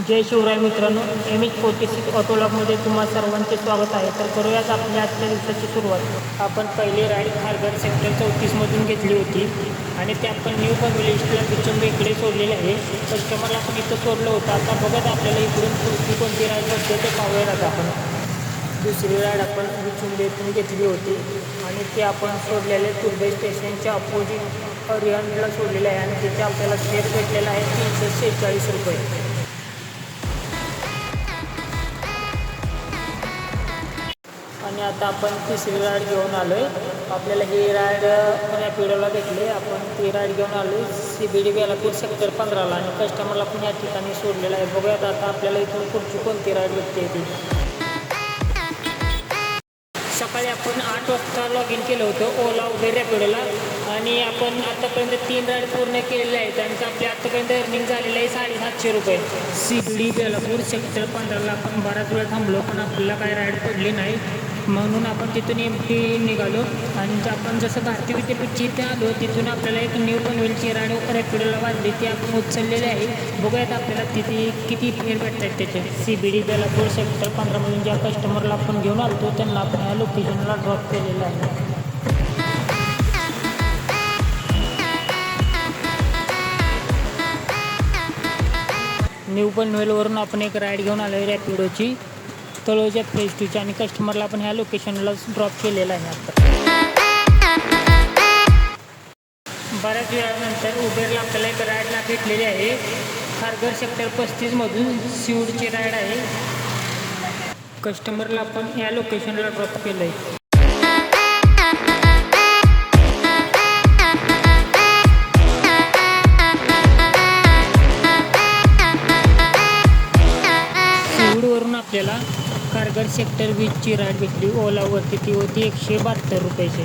जय शिवराय मित्रांनो, MH46 ऑटोलॉगमध्ये तुम्हा सर्वांचे स्वागत आहे. तर करूयात आपल्या आजच्या दिवसाची सुरुवात. आपण पहिली राईड खारघर सेक्टर 34मधून घेतली होती आणि ते आपण न्यू कन्व्हेन्शनला बिचुंबेकडे सोडलेले आहे. कस्टमरला आपण इथं सोडलं होतं. आता बघत आपल्याला इकडून पुढची कोणती राईड असते ते पाहूयात. आपण दुसरी राईड आपण बिचुंबेतून घेतली होती आणि ते आपण सोडलेले तुर्भे स्टेशनच्या अपोजिट रियांडला सोडलेले आहे आणि तिथे आपल्याला फेअर भेटलेला आहे 346 रुपये. आणि आता आपण तिसरी राईड घेऊन आलो आहे. आपल्याला ही राईड रॅपिडोला भेटली. आपण ती राईड घेऊन आलो आहे CBD बेलापूर सेक्टर 15ला आणि कस्टमरला पण या ठिकाणी सोडलेलं आहे. बघूयात आता आपल्याला इथून पुढची कोणती राईड भेटते ती. सकाळी आपण 8 वाजता लॉग इन केलं होतं ओला उबेर रॅपिडोला आणि आपण आत्तापर्यंत 3 राईड पूर्ण केलेल्या आहेत. त्यांचं आपल्या आत्तापर्यंत अर्निंग झालेलं आहे 750 रुपये. CBD बेलापूर सेक्टर 15ला आपण बराच वेळ थांबलो पण आपल्याला काही राईड पडली नाही, म्हणून आपण तिथून MT निघालो आणि आपण जसं भारतीय विद्यापीठची इथे आलो तिथून आपल्याला एक न्यू पनवेलची राईड रॅपिडोला वाजली ती आपण उचललेली आहे. बघूयात आपल्याला तिथे किती फेअर भेटत आहेत त्याचे. CBD बेलापूर सेक्टर 15मधून ज्या कस्टमरला आपण घेऊन आलो त्यांना आपण ह्या लोकेशनला ड्रॉप केलेलं आहे. न्यू पनवेलवरून आपण एक राईड घेऊन आलो आहे रॅपिडोची तळोजा फेज 2ची आणि कस्टमरला आपण ह्या लोकेशनला ड्रॉप केलेलं आहे. आता बऱ्याच वेळानंतर उबेरला आपल्याला एक राईडला भेटलेली आहे. खारघर सेक्टर 35मधून सिवडची राईड आहे. कस्टमरला आपण या लोकेशनला ड्रॉप केलं आहे. सिवडवरून आपल्याला खारघर सेक्टर 20ची राईड भेटली ओलावरती. ती होती 172 रुपयाची.